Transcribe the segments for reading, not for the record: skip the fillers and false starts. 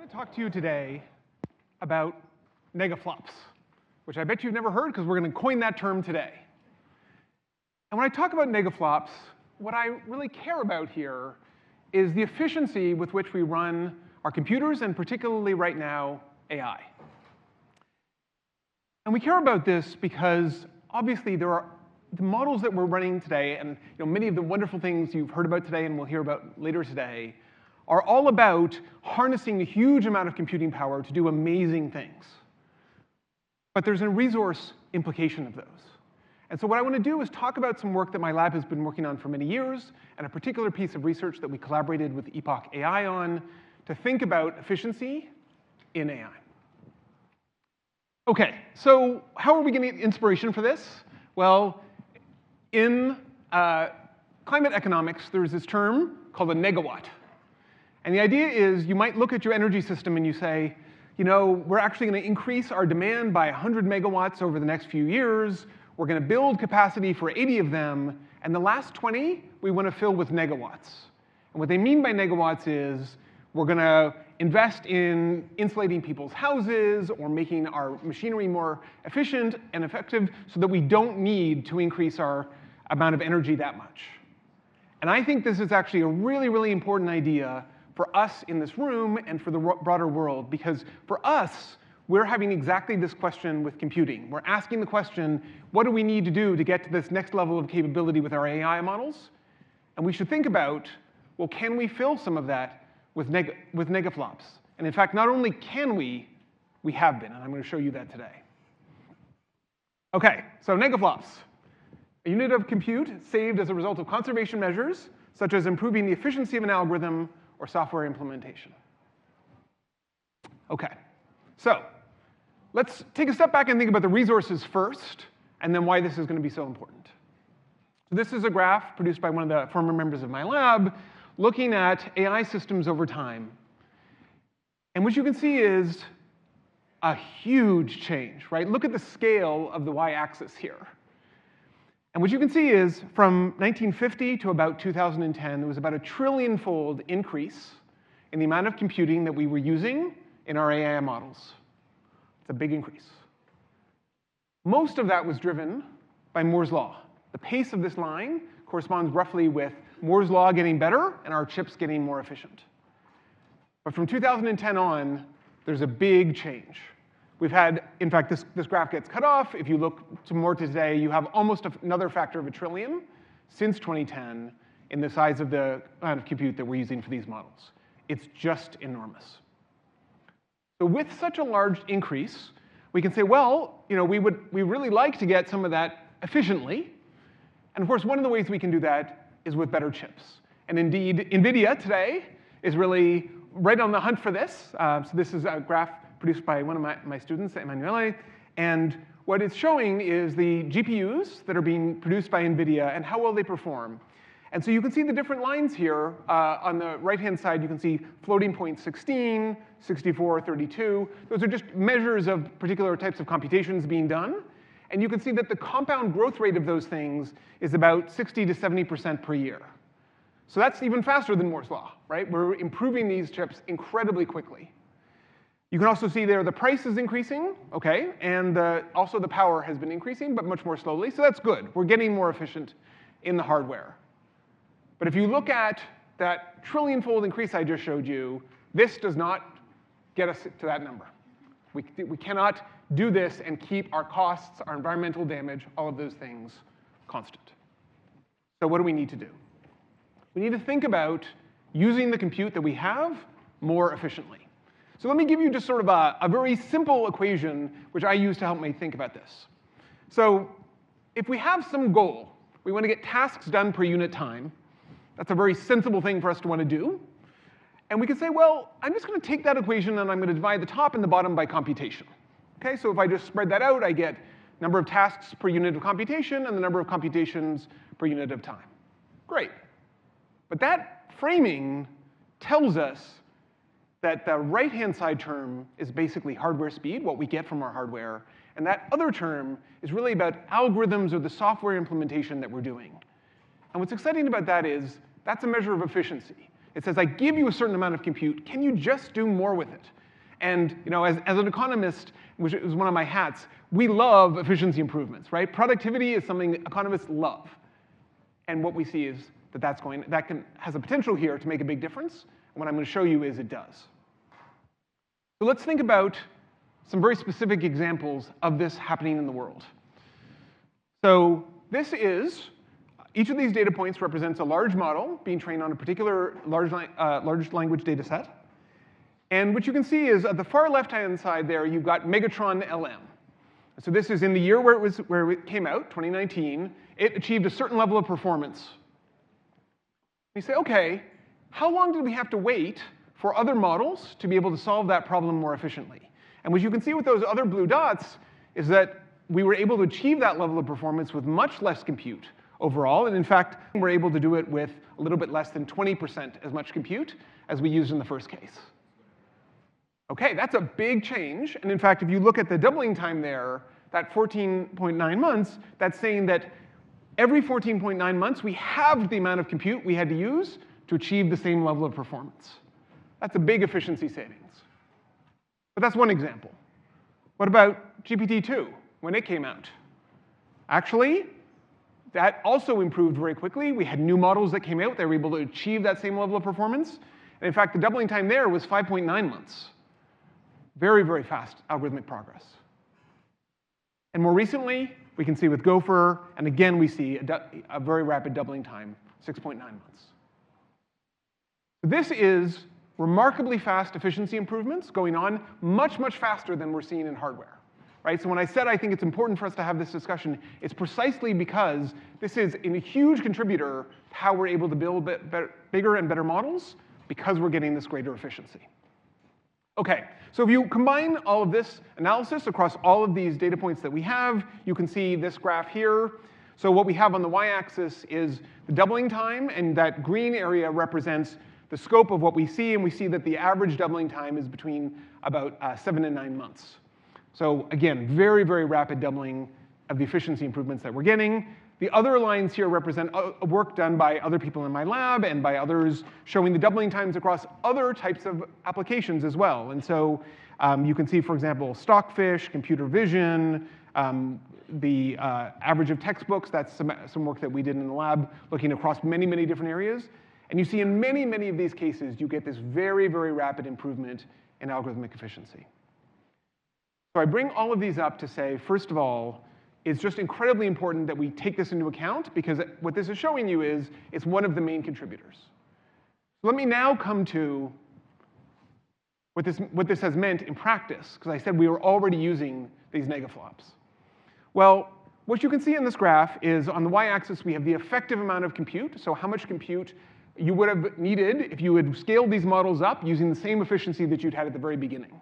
want to talk to you today about negaflops, which I bet you've never heard because we're going to coin that term today. And when I talk about negaflops, what I really care about here is the efficiency with which we run our computers, and particularly right now, AI. And we care about this because obviously there are the models that we're running today, and many of the wonderful things you've heard about today and we'll hear about later today, are all about harnessing a huge amount of computing power to do amazing things. But there's a resource implication of those. And so what I want to do is talk about some work that my lab has been working on for many years, and a particular piece of research that we collaborated with Epoch AI on to think about efficiency in AI. OK, so how are we getting inspiration for this? Well, in climate economics, there's this term called a negawatt. And the idea is you might look at your energy system and you say, we're actually going to increase our demand by 100 megawatts over the next few years. We're going to build capacity for 80 of them. And the last 20, we want to fill with negawatts. And what they mean by negawatts is we're going to invest in insulating people's houses or making our machinery more efficient and effective so that we don't need to increase our amount of energy that much. And I think this is actually a really, really important idea for us in this room and for the broader world, because for us, we're having exactly this question with computing. We're asking the question, what do we need to do to get to this next level of capability with our AI models? And we should think about, well, can we fill some of that with negaflops? And in fact, not only can we have been, and I'm going to show you that today. OK, so negaflops. A unit of compute saved as a result of conservation measures, such as improving the efficiency of an algorithm or software implementation. OK, so let's take a step back and think about the resources first, and then why this is going to be so important. So this is a graph produced by one of the former members of my lab, looking at AI systems over time. And what you can see is a huge change, right? Look at the scale of the y-axis here. And what you can see is from 1950 to about 2010, there was about a trillion-fold increase in the amount of computing that we were using in our AI models. It's a big increase. Most of that was driven by Moore's law. The pace of this line corresponds roughly with Moore's law getting better and our chips getting more efficient. But from 2010 on, there's a big change. We've had, in fact, this graph gets cut off. If you look more to today, you have almost another factor of a trillion since 2010 in the size of the amount of compute that we're using for these models. It's just enormous. So with such a large increase, we can say, well, we really like to get some of that efficiently. And of course, one of the ways we can do that is with better chips. And indeed, NVIDIA today is really right on the hunt for this. So this is a graph produced by one of my students, Emanuele. And what it's showing is the GPUs that are being produced by NVIDIA and how well they perform. And so you can see the different lines here. On the right-hand side, you can see floating point 16, 64, 32. Those are just measures of particular types of computations being done. And you can see that the compound growth rate of those things is about 60 to 70% per year. So that's even faster than Moore's law, right? We're improving these chips incredibly quickly. You can also see there the price is increasing, OK? And also the power has been increasing, but much more slowly. So that's good. We're getting more efficient in the hardware. But if you look at that trillion-fold increase I just showed you, this does not get us to that number. We cannot do this and keep our costs, our environmental damage, all of those things constant. So what do we need to do? We need to think about using the compute that we have more efficiently. So let me give you just sort of a very simple equation, which I use to help me think about this. So if we have some goal, we want to get tasks done per unit time. That's a very sensible thing for us to want to do. And we could say, well, I'm just going to take that equation and I'm going to divide the top and the bottom by computation. OK, so if I just spread that out, I get number of tasks per unit of computation and the number of computations per unit of time. Great. But that framing tells us that the right-hand side term is basically hardware speed, what we get from our hardware. And that other term is really about algorithms or the software implementation that we're doing. And what's exciting about that is that's a measure of efficiency. It says, I give you a certain amount of compute. Can you just do more with it? And as an economist, which is one of my hats, we love efficiency improvements, right? Productivity is something economists love. And what we see is that has a potential here to make a big difference. And what I'm going to show you is it does. So let's think about some very specific examples of this happening in the world. So each of these data points represents a large model being trained on a particular large language data set. And what you can see is at the far left-hand side there, you've got Megatron LM. So this is in the year where it came out, 2019. It achieved a certain level of performance. You say, OK, how long did we have to wait for other models to be able to solve that problem more efficiently? And what you can see with those other blue dots is that we were able to achieve that level of performance with much less compute overall. And in fact, we're able to do it with a little bit less than 20% as much compute as we used in the first case. OK, that's a big change. And in fact, if you look at the doubling time there, that 14.9 months, that's saying that every 14.9 months, we halved the amount of compute we had to use to achieve the same level of performance. That's a big efficiency savings. But that's one example. What about GPT-2 when it came out? Actually, that also improved very quickly. We had new models that came out. They were able to achieve that same level of performance. And in fact, the doubling time there was 5.9 months. Very, very fast algorithmic progress. And more recently, we can see with Gopher, and again, we see a very rapid doubling time, 6.9 months. This is remarkably fast efficiency improvements going on much, much faster than we're seeing in hardware. Right? So when I said I think it's important for us to have this discussion, it's precisely because this is a huge contributor to how we're able to build bigger and better models because we're getting this greater efficiency. OK, so if you combine all of this analysis across all of these data points that we have, you can see this graph here. So what we have on the y-axis is the doubling time, and that green area represents the scope of what we see, and we see that the average doubling time is between about 7 and 9 months. So again, very, very rapid doubling of the efficiency improvements that we're getting. The other lines here represent work done by other people in my lab and by others showing the doubling times across other types of applications as well. And so you can see, for example, Stockfish, computer vision, the average of textbooks. That's some work that we did in the lab looking across many, many different areas. And you see in many, many of these cases, you get this very, very rapid improvement in algorithmic efficiency. So I bring all of these up to say, first of all, it's just incredibly important that we take this into account, because what this is showing you is it's one of the main contributors. So let me now come to what this has meant in practice, because I said we were already using these negaflops. Well, what you can see in this graph is on the y-axis, we have the effective amount of compute, so how much compute you would have needed if you had scaled these models up using the same efficiency that you'd had at the very beginning.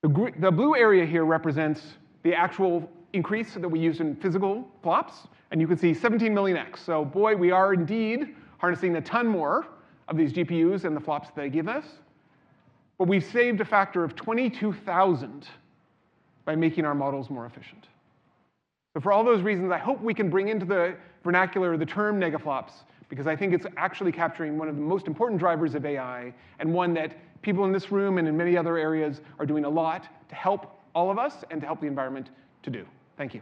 The blue area here represents the actual increase that we use in physical flops, and you can see 17 million x. So boy, we are indeed harnessing a ton more of these GPUs and the flops that they give us. But we've saved a factor of 22,000 by making our models more efficient. So for all those reasons, I hope we can bring into the vernacular the term negaflops, because I think it's actually capturing one of the most important drivers of AI, and one that people in this room and in many other areas are doing a lot to help all of us and to help the environment to do. Thank you.